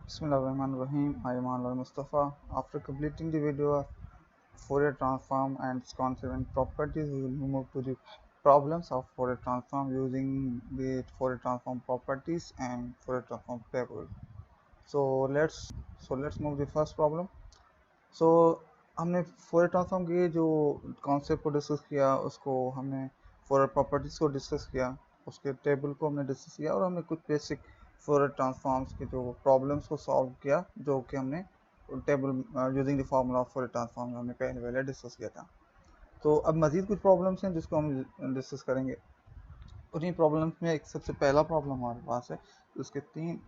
Bismillahirrahmanirrahim. I am Anwar Mustafa. After completing the video of Fourier transform and its consequent properties, we will move to the problems of Fourier transform using the Fourier transform properties and Fourier transform table. So let's move the first problem. So हमने Fourier transform के जो concept को discuss किया, उसको हमने Fourier properties को discuss किया, उसके टेबल को हमने डिस्कस किया और हमने कुछ बेसिक फोरियर ट्रांसफॉर्म्स के जो प्रॉब्लम्स को सॉल्व किया, जो कि हमने table using the formula of Fourier transform हमने पहले डिस्कस किया था। तो अब मज़ीद कुछ प्रॉब्लम्स हैं जिसको हम डिस्कस करेंगे। उन्हीं प्रॉब्लम्स में एक सबसे पहला प्रॉब्लम हमारे पास है, उसके 3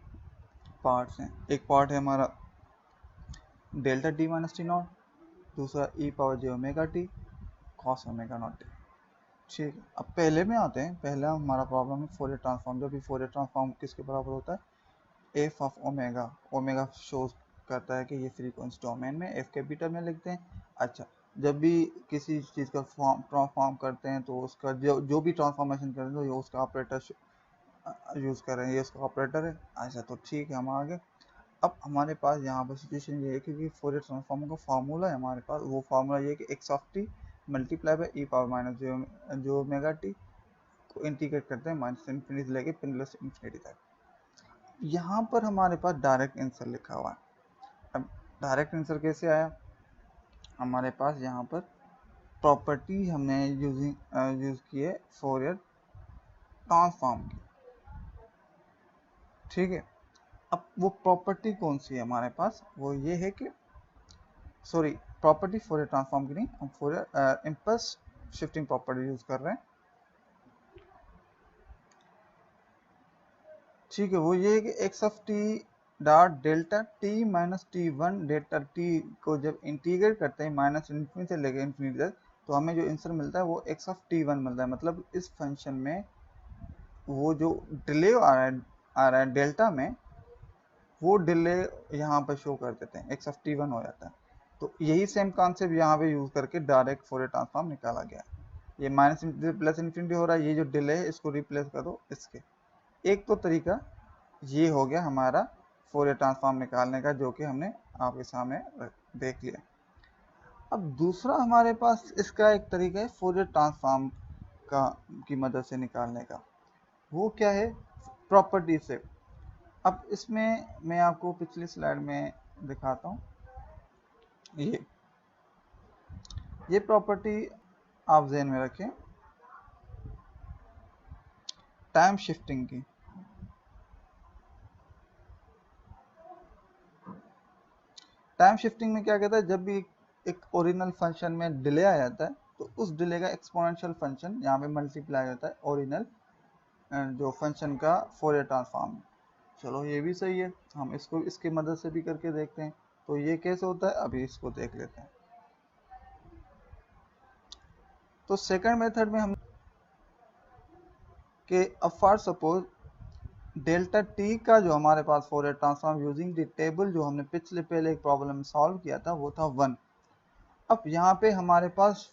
पार्ट्स हैं। एक पार्ट है हमारा delta T minus T nought, दूसरा E power J omega T cos omega not T. ठीक है, अब पहले में आते हैं। पहला हमारा प्रॉब्लम है फोरियर ट्रांसफॉर्म। जब भी फोरियर ट्रांसफॉर्म किसके बराबर होता है? F of omega. Omega shows करता है कि ये फ्रीक्वेंसी डोमेन में, एफ कैपिटल में लिखते हैं। अच्छा, जब भी किसी चीज़ का ट्रांसफॉर्म करते हैं तो उसका जो भी ट्रांसफॉर्मेशन करें तो ये उसका ऑपरेटर यूज़ कर रहे हैं, ये उसका ऑपरेटर है। अच्छा, तो ठीक है, हम आगे। अब हमारे पास यहाँ पर सिचुएशन ये है कि फोरियर ट्रांसफॉर्म का फार्मूला है हमारे पास। वो फार्मूला ये है कि x of T multiply by E power minus जो ओमेगा टी को इंटीग्रेट करते हैं माइनस इन्फिनिटी से लेके प्लस इन्फिनिटी तक। यहाँ पर हमारे पास डायरेक्ट आंसर लिखा हुआ है। अब डायरेक्ट आंसर कैसे आया? हमारे पास यहाँ पर प्रॉपर्टी हमने यूज़ की है फोरियर ट्रांसफॉर्म की। ठीक है, अब वो प्रॉपर्टी कौन सी है हमारे पास? वो ये है कि सॉरी, प्रॉपर्टी फोरियर ट्रांसफॉर्म की नहीं, हम Fourier impulse shifting property use कर रहे हैं। ठीक है, वो ये है कि x of T dot delta T minus T one, delta T को जब इंटीग्रेट करते हैं माइनस इन्फिनिटी से लेकर इन्फिनिटी तक, तो हमें जो आंसर मिलता है वो एक्स ऑफ टी वन मिलता है। मतलब इस फंक्शन में वो जो डिले आ रहा है डेल्टा में, वो डिले यहाँ पर शो कर देते हैं, एक्स ऑफ टी वन हो जाता है। तो यही सेम कॉन्सेप्ट यहाँ पे यूज करके डायरेक्ट फोरियर ट्रांसफॉर्म निकाला गया। ये माइनस प्लस इन्फिनिटी हो रहा है, ये जो डिले है इसको रिप्लेस कर दो इसके। एक तो तरीका ये हो गया हमारा फोरियर ट्रांसफॉर्म निकालने का, जो कि हमने आपके सामने देख लिया। अब दूसरा हमारे पास इसका एक तरीका है फोरियर ट्रांसफॉर्म का की मदद से निकालने का। वो क्या है? प्रॉपर्टी से। अब इसमें मैं आपको पिछली स्लाइड में दिखाता हूँ। ये प्रॉपर्टी आप ध्यान में रखें, टाइम शिफ्टिंग की। टाइम शिफ्टिंग में क्या कहता है? जब भी एक ओरिजिनल फंक्शन में डिले आ जाता है तो उस डिले का एक्सपोनेंशियल फंक्शन यहाँ पे मल्टीप्लाई हो जाता है ओरिजिनल जो फंक्शन का फोरियर ट्रांसफॉर्म। चलो, ये भी सही है, हम इसको इसकी मदद से भी करके देखते हैं। तो ये कैसे होता है, अभी इसको देख लेते हैं। तो सेकंड मेथड में हम के अब फॉर सपोज डेल्टा टी का जो हमारे पास Fourier transform using the table जो हमने पहले एक प्रॉब्लम में सॉल्व किया था, वो था 1। अब यहाँ पे हमारे पास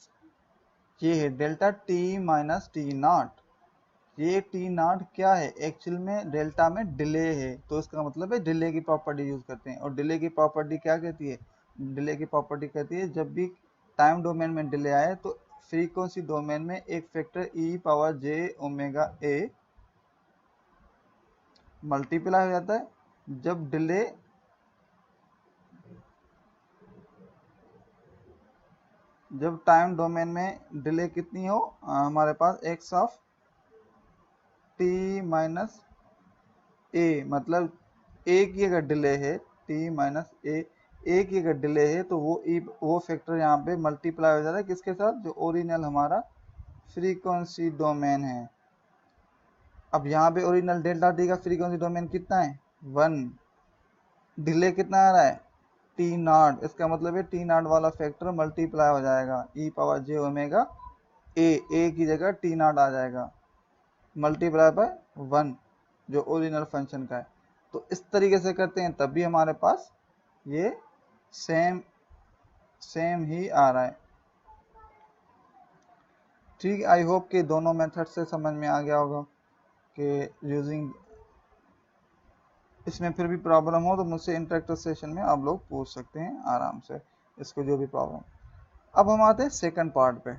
ये है delta T minus T not. ये टी नॉट क्या है? एक्चुअल में डेल्टा में डिले है, तो इसका मतलब है डिले की प्रॉपर्टी यूज करते हैं। और डिले की प्रॉपर्टी क्या कहती है? डिले की प्रॉपर्टी कहती है जब भी टाइम डोमेन में डिले आए तो फ्रीक्वेंसी डोमेन में एक factor E power J omega A multiply हो जाता है। जब टाइम डोमेन में डिले कितनी हो, हमारे पास एक्स ऑफ टी माइनस ए, मतलब ए की अगर डिले है, टी माइनस ए की अगर डिले है तो वो फैक्टर यहाँ पे मल्टीप्लाई हो जाता है किसके साथ? जो ओरिजिनल हमारा फ्रीक्वेंसी डोमेन है। अब यहाँ पे ओरिजिनल डेल्टा टी का फ्रीक्वेंसी डोमेन कितना है? 1। डिले कितना आ रहा है? T not. इसका मतलब है टी नॉट वाला फैक्टर मल्टीप्लाई हो जाएगा, ई पावर जे ओमेगा ए की जगह टी नॉट आ जाएगा, मल्टीप्लाई बाय 1 जो ओरिजिनल फंक्शन का है। तो इस तरीके से करते हैं तब भी हमारे पास ये सेम ही आ रहा है। ठीक है, आई होप कि दोनों मेथड से समझ में आ गया होगा कि यूजिंग इसमें फिर भी प्रॉब्लम हो तो मुझसे इंटरेक्टिव सेशन में आप लोग पूछ सकते हैं आराम से, इसको जो भी प्रॉब्लम। अब हम आते हैं सेकंड पार्ट पे।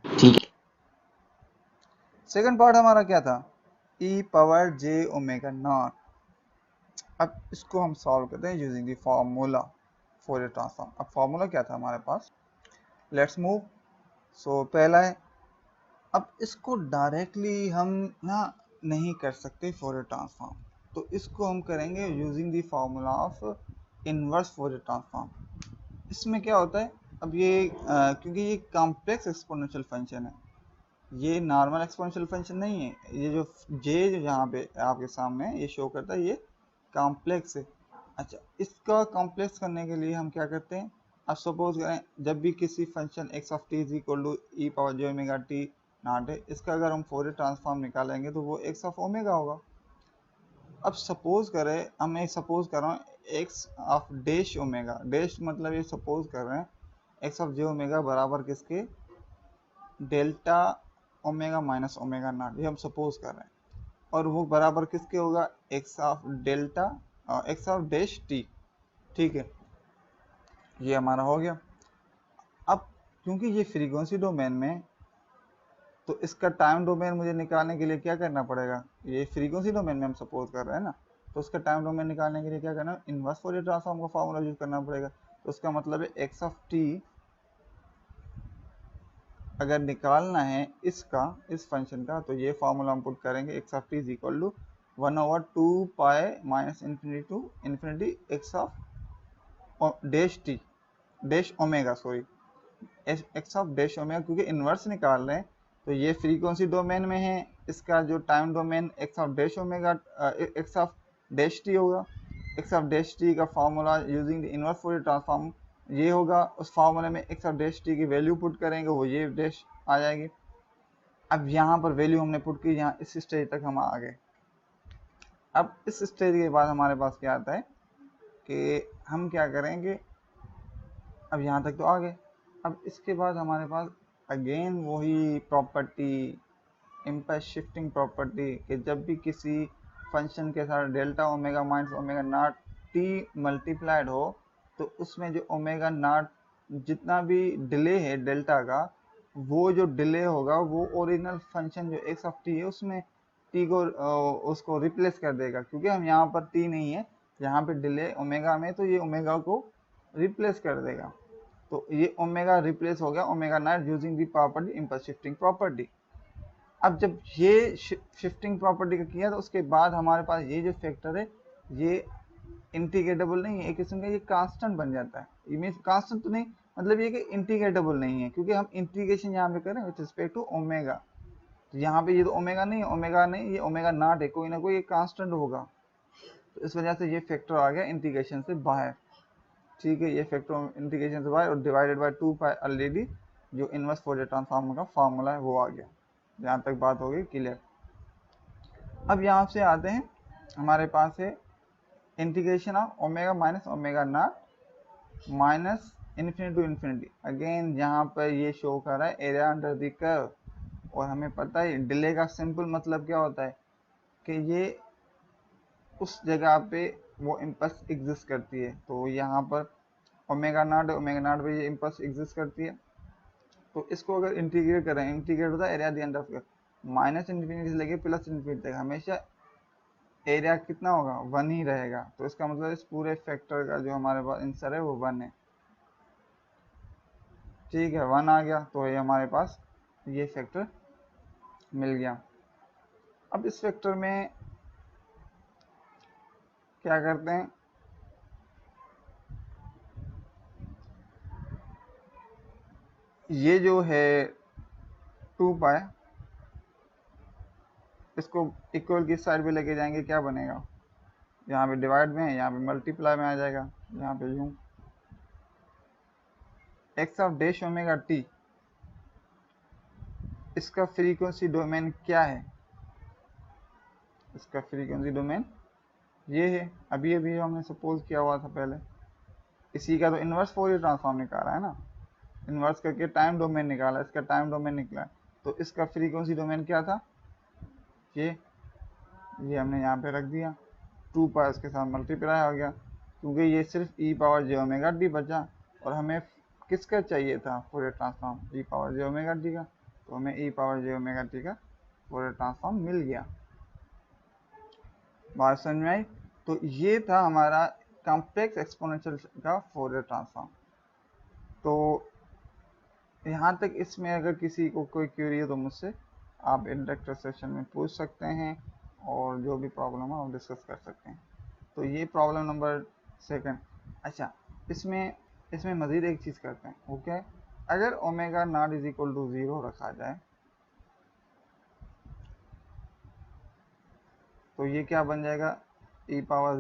ठीक है। सेकंड पार्ट हमारा क्या था, e power j omega naught. अब इसको हम सॉल्व करते हैं using the formula for transform. अब फॉर्मूला क्या था हमारे पास, लेट्स मूव। सो पहला है, अब इसको डायरेक्टली हम ना नहीं कर सकते फॉरियर ट्रांसफॉर्म, तो इसको हम करेंगे using the formula of inverse फॉरियर transform. इसमें क्या होता है, अब ये क्योंकि ये कॉम्प्लेक्स एक्सपोनेंशियल फंक्शन है, ये नॉर्मल एक्सपोनेंशियल फंक्शन नहीं है। ये जो जे जो यहाँ पे आपके सामने ये शो करता है, ये कॉम्प्लेक्स है। अच्छा, इसका कॉम्प्लेक्स करने के लिए हम क्या करते हैं, अब सपोज करें जब भी किसी function x of t is equal to e power J omega t naught है, इसका अगर हम फोरियर ट्रांसफॉर्म निकालेंगे तो वो एक्स ऑफ ओमेगा होगा। अब सपोज करें, मैं सपोज कर रहा हूँ x of dash omega, dash मतलब ये सपोज कर रहे हैं एक्स ऑफ जे ओमेगा बराबर किसके, delta omega minus omega not, ये हम सपोज कर रहे हैं, और वो बराबर किसके होगा, x of delta x of dash T. ठीक है, ये हमारा हो गया। अब क्योंकि ये फ्रीक्वेंसी डोमेन में, तो इसका टाइम डोमेन मुझे निकालने के लिए क्या करना पड़ेगा, ये फ्रीक्वेंसी डोमेन में हम सपोज कर रहे हैं ना, तो उसका टाइम डोमेन निकालने के लिए क्या करना है, इनवर्स फॉरियर ट्रांसफॉर्म का फॉर्मूला यूज करना पड़ेगा। तो उसका मतलब है एक्स ऑफ टी अगर निकालना है इसका, इस फंक्शन का, तो ये फॉर्मूला हम पुट करेंगे, x of t is equal to 1/2 minus infinity to infinity x of dash t dash omega, sorry x of dash omega, क्योंकि इन्वर्स निकाल रहे हैं तो ये फ्रीक्वेंसी डोमेन में है, इसका जो time domain x of dash omega x of dash T होगा। एक्स ऑफ डैश टी का formula using the inverse फॉरियर transform ये होगा, उस फार्मूले में एक्स ऑफ डैश टी की वैल्यू पुट करेंगे, वो ये डैश आ जाएगी। अब यहाँ पर वैल्यू हमने पुट की, यहाँ इस स्टेज तक हम आ गए। अब इस स्टेज के बाद हमारे पास क्या आता है कि हम क्या करेंगे, अब यहाँ तक तो आ गए। अब इसके बाद हमारे पास अगेन वही प्रॉपर्टी, इम्पल्स शिफ्टिंग प्रॉपर्टी, कि जब भी किसी फंक्शन के साथ delta omega minus omega not T multiplied हो, तो उसमें जो ओमेगा नॉट जितना भी डिले है डेल्टा का, वो जो डिले होगा वो ओरिजिनल फंक्शन जो एक्स ऑफ टी है उसमें टी को उसको रिप्लेस कर देगा, क्योंकि हम यहाँ पर टी नहीं है, यहाँ पे डिले ओमेगा में, तो ये ओमेगा को रिप्लेस कर देगा। तो ये ओमेगा रिप्लेस हो गया omega naught using the property impulse shifting property. अब जब ये शिफ्टिंग प्रॉपर्टी का किया तो उसके बाद हमारे पास ये जो फैक्टर है ये इंटीग्रेटेबल नहीं है, एक किस्म का ये कांस्टेंट बन जाता है। ये मीन्स कांस्टेंट तो नहीं, मतलब ये कि इंटीग्रेटेबल नहीं है, क्योंकि हम इंटीग्रेशन यहाँ पे करें विथ रिस्पेक्ट टू ओमेगा, तो यहाँ पे ये तो ओमेगा नहीं, ओमेगा नहीं, ये ओमेगा नॉट है, कोई ना कोई एक कांस्टेंट होगा, तो इस वजह से ये फैक्टर आ गया इंटीग्रेशन से बाहर। ठीक है, ये फैक्टर इंटीग्रेशन से बाहर, और डिवाइडेड बाय 2 पाई ऑलरेडी जो इनवर्स फॉरियर ट्रांसफॉर्म का फार्मूला है वो आ गया। यहाँ तक बात हो गई क्लियर। अब यहाँ से आते हैं, हमारे पास है integration of omega minus omega naught minus infinity to infinity. Again यहाँ पर ये शो कर रहा है एरिया अंडर द कर्व, और हमें पता है डिले का सिंपल मतलब क्या होता है कि ये उस जगह पे वो इम्पल्स एग्जिस्ट करती है, तो यहाँ पर ओमेगा नॉट पे ये इम्पल्स एग्जिस्ट करती है। तो इसको अगर इंटीग्रेट करें, इंटीग्रेट होता है area the end of minus infinity से लेके प्लस इन्फिनिटी तक हमेशा एरिया कितना होगा, 1 ही रहेगा। तो इसका मतलब इस पूरे फैक्टर का जो हमारे पास आंसर है वो 1 है। ठीक है, 1 आ गया, तो ये हमारे पास ये फैक्टर मिल गया। अब इस फैक्टर में क्या करते हैं, ये जो है 2 पाई, इसको इक्वल की साइड पे लेके जाएंगे, क्या बनेगा, यहाँ पे डिवाइड में है, यहाँ पे मल्टीप्लाई में आ जाएगा, यहाँ पे यूं x of dash omega T, इसका फ्रीक्वेंसी डोमेन क्या है, इसका फ्रीक्वेंसी डोमेन ये है, अभी अभी हमने सपोज किया हुआ था पहले। इसी का तो इन्वर्स फॉरियर ट्रांसफॉर्म निकाला है ना, इन्वर्स करके टाइम डोमेन निकाला, इसका टाइम डोमेन निकला, तो इसका फ्रीक्वेंसी डोमेन क्या था, ये ये हमने यहाँ पे रख दिया, 2 पाई उसके साथ मल्टीप्लाई हो गया, क्योंकि ये सिर्फ ई पावर जे ओमेगा टी बचा और हमें किसका चाहिए था फूरियर ट्रांसफॉर्म, ई पावर जे ओमेगा टी का, तो हमें ई पावर जे ओमेगा टी का फूरियर ट्रांसफॉर्म मिल गया। बात समझ में आई? तो ये था हमारा कॉम्प्लेक्स एक्सपोनेंशियल का फूरियर ट्रांसफॉर्म। तो यहाँ तक इसमें अगर किसी को कोई क्वेरी है तो मुझसे आप इंडक्टर सेशन में पूछ सकते हैं और जो भी प्रॉब्लम है वो डिस्कस कर सकते हैं। तो ये प्रॉब्लम नंबर 2। अच्छा, इसमें मज़ीद एक चीज़ करते हैं, वो क्या है, अगर omega naught is equal to 0 रखा जाए तो ये क्या बन जाएगा, ई पावर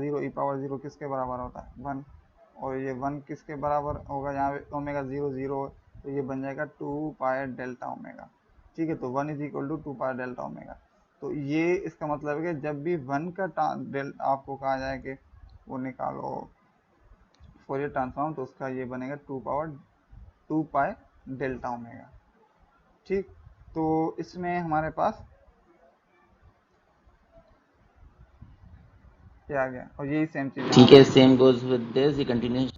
0 किसके बराबर होता है 1, और ये 1 किसके बराबर होगा, यहाँ पे ओमेगा 0 तो ये बन जाएगा 2 पाई डेल्टा ओमेगा। ठीक है, तो 1 is equal to 2 pi delta omega. तो ये इसका मतलब है कि जब भी 1 का आपको कहा जाए कि वो निकालो फोरियर ट्रांसफॉर्म, तो उसका ये बनेगा 2 पाई डेल्टा ओमेगा। ठीक, तो इसमें हमारे पास क्या आ गया, और यही सेम चीज़ ठीक है, सेम गोज विद दिस, ये कंटिन्यूस।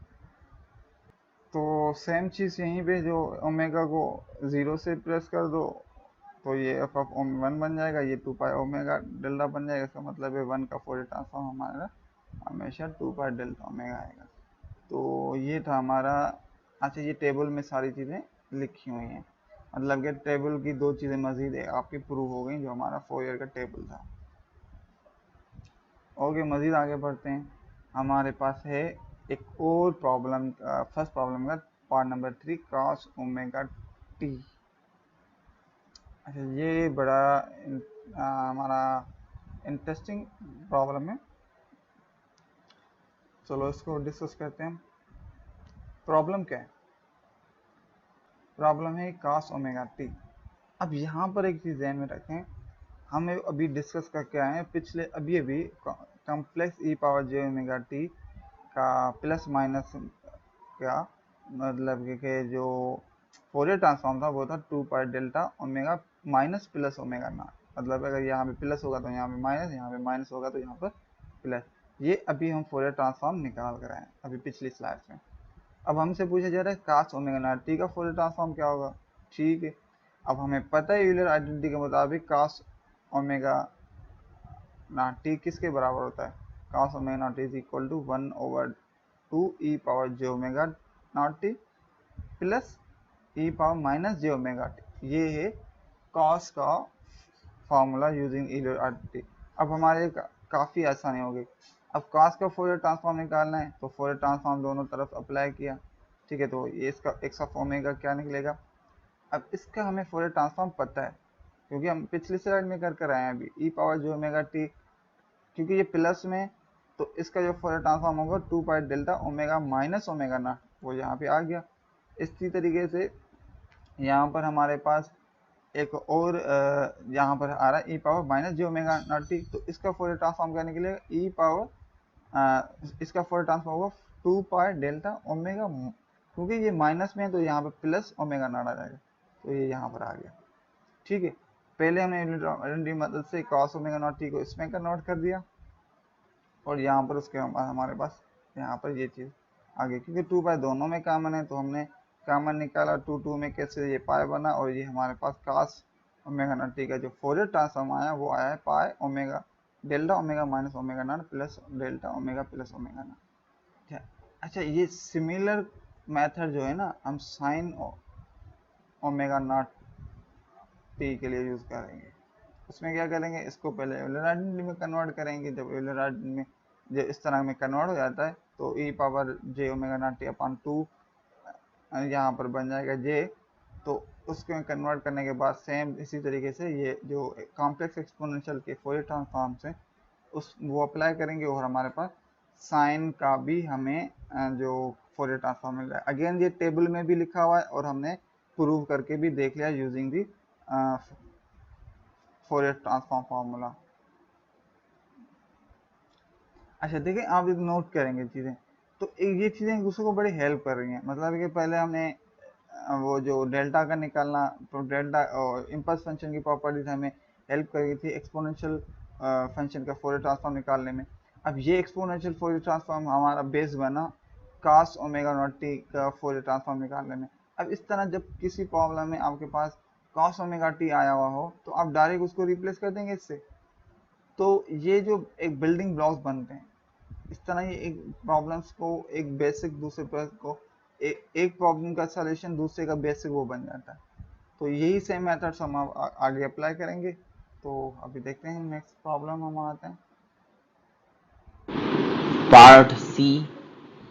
तो सेम चीज़ यहीं पे जो ओमेगा को 0 से प्रेस कर दो तो ये एफ ऑफ 1 बन जाएगा, ये 2 पाई ओमेगा डेल्टा बन जाएगा। इसका मतलब है 1 का फोरियर ट्रांसफॉर्म हमारा हमेशा 2 पाई डेल्टा ओमेगा आएगा। तो ये था हमारा। अच्छा, ये टेबल में सारी चीज़ें लिखी हुई हैं, मतलब कि टेबल की 2 चीज़ें मजीद है आपकी प्रूव हो गई, जो हमारा फोरियर का टेबल था। ओके, मज़ीद आगे बढ़ते हैं। हमारे पास है एक और प्रॉब्लम, फर्स्ट प्रॉब्लम का part number 3, cos omega T. अच्छा, ये बड़ा हमारा इंटरेस्टिंग प्रॉब्लम है, चलो इसको डिस्कस करते हैं। प्रॉब्लम क्या है, प्रॉब्लम है कॉस ओमेगा टी। अब यहाँ पर एक चीज़ ध्यान में रखें, हमें अभी डिस्कस करके आए हैं पिछले अभी कॉम्प्लेक्स ई पावर जे ओमेगा टी का प्लस माइनस का मतलब कि जो फोरियर ट्रांसफॉर्म था वो था 2 pi delta omega minus plus omega naught. मतलब अगर यहाँ पे प्लस होगा तो यहाँ पे माइनस, यहाँ पे माइनस होगा तो यहाँ पर प्लस। ये अभी हम फोरियर ट्रांसफॉर्म निकाल कर आए हैं अभी पिछली स्लाइड में। अब हमसे पूछा जा रहा है कास ओमेगा नॉट टी का फोरियर ट्रांसफॉर्म क्या होगा। ठीक है, अब हमें पता है यूलर आइडेंटिटी के मुताबिक कास ओमेगा नॉट टी किसके बराबर होता है, cos omega naught is equal to 1/2 e power J omega not t plus e power minus J omega t. ये है कॉस का फार्मूला यूजिंग यूलर आइडेंटिटी। अब हमारे काफ़ी आसानी हो गई। अब कॉस का फोरियर ट्रांसफॉर्म निकालना है तो फोरियर ट्रांसफॉर्म दोनों तरफ अप्लाई किया। ठीक है, तो ये इसका एक्स ऑफ ओमेगा क्या निकलेगा। अब इसका हमें फोरियर ट्रांसफॉर्म पता है क्योंकि हम पिछली स्लाइड में कर आए हैं अभी, ई पावर जे ओमेगा टी, क्योंकि ये प्लस में तो इसका जो फोरियर ट्रांसफॉर्म होगा 2 pi delta omega minus omega not, वो यहाँ पे आ गया। इसी तरीके से यहाँ पर हमारे पास एक और यहाँ पर आ रहा है E power minus J omega not T, तो इसका फोरियर ट्रांसफॉर्म क्या निकलेगा, ई पावर इसका फोरियर ट्रांसफॉर्म होगा 2 पाई डेल्टा ओमेगा, क्योंकि ये माइनस में है तो यहाँ पर प्लस ओमेगा नॉट आ जाएगा, तो ये यहाँ पर आ गया। ठीक है, पहले हमने आइडेंटिटी मदद से कॉस ओमेगा नॉट टी को इसमें कन्वर्ट कर दिया और यहाँ पर उसके हमारे पास यहाँ पर ये चीज़ आ गई, क्योंकि 2 पाई दोनों में कॉमन है तो हमने कॉमन निकाला, 2 में कैसे ये पाई बना और ये हमारे पास कास ओमेगा नॉट टी का जो फोरियर ट्रांसफॉर्म आया वो आया है पाई omega delta omega minus omega not plus delta omega plus omega naught. अच्छा, ये सिमिलर मेथड जो है ना हम साइन ओमेगा नॉट टी के लिए यूज़ करेंगे। उसमें क्या करेंगे, इसको पहले यूलर आइडेंटिटी में कन्वर्ट करेंगे। जब यूलर आइडेंटिटी में जब इस तरह में कन्वर्ट हो जाता है तो E power J omega not T upon 2 यहाँ पर बन जाएगा जे, तो उसको कन्वर्ट करने के बाद सेम इसी तरीके से ये जो कॉम्प्लेक्स एक्सपोनेंशियल के फोरियर ट्रांसफॉर्म से उस वो अप्लाई करेंगे और हमारे पास साइन का भी हमें जो फोरियर ट्रांसफॉर्म मिल रहा है। अगेन ये टेबल में भी लिखा हुआ है और हमने प्रूव करके भी देख लिया using the Fourier transform formula. अच्छा देखिए, आप नोट करेंगे चीज़ें तो ये चीज़ें एक दूसरे को बड़ी हेल्प कर रही हैं। मतलब कि पहले हमने वो जो डेल्टा का निकालना, तो डेल्टा और इम्पल्स फंक्शन की प्रॉपर्टीज हमें हेल्प कर रही थी एक्सपोनेंशियल फंक्शन का फोरियर ट्रांसफॉर्म निकालने में। अब ये एक्सपोनेंशियल फोरियर ट्रांसफॉर्म हमारा बेस बना cos ओमेगा नॉट टी का फोरियर ट्रांसफॉर्म निकालने में। अब इस तरह जब किसी प्रॉब्लम में आपके पास cos ओमेगा टी आया हुआ हो तो आप डायरेक्ट उसको रिप्लेस कर देंगे इससे। तो ये जो एक बिल्डिंग ब्लॉक्स बनते हैं, इस तरह ये एक प्रॉब्लम्स को एक बेसिक दूसरे पर को एक प्रॉब्लम का सॉल्यूशन दूसरे का बेसिक वो बन जाता है। तो यही सेम मेथड्स हम आगे अप्लाई करेंगे। तो अभी देखते हैं नेक्स्ट प्रॉब्लम हम आते हैं। पार्ट सी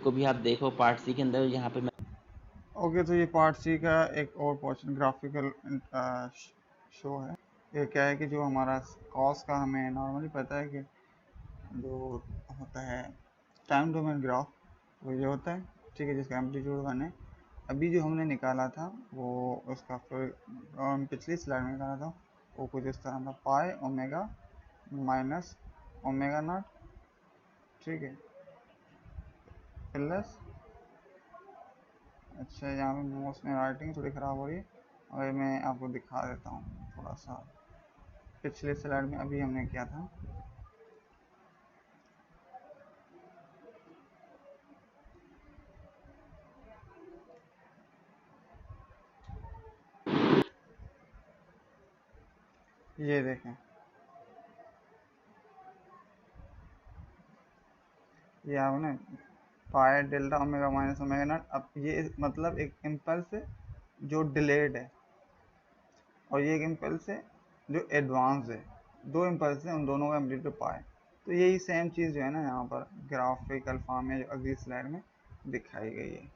को भी आप देखो। पार्ट सी के अंदर यहाँ पे मैं ओके, तो ये पार्ट सी का एक और पोर्शन ग्राफिकल शो है। ये क्या है कि जो हमारा कॉस का हमें नॉर्मली पता है कि जो होता है टाइम डोमेन ग्राफ वो ये होता है, ठीक है, जिसका एम्पलीट्यूड 1 है। अभी जो हमने निकाला था वो उसका पिछली स्लाइड में निकाला था वो कुछ इस तरह था, पाई ओमेगा माइनस ओमेगा नॉट, ठीक है, प्लस, अच्छा यहाँ पे मोस्ट में राइटिंग थोड़ी ख़राब हो रही है और मैं आपको दिखा देता हूँ थोड़ा सा। पिछले स्लाइड में अभी हमने किया था, ये देखें, ये आपने पाई delta omega minus omega not. अब ये मतलब एक इम्पल्स है जो डिलेड है और ये एक इम्पल्स है जो एडवांस है। दो इम्पल्स हैं, उन दोनों का एम्पलीट्यूड पाई। तो यही सेम चीज़ जो है ना यहाँ पर ग्राफिकल फॉर्म में अगली स्लाइड में दिखाई गई है।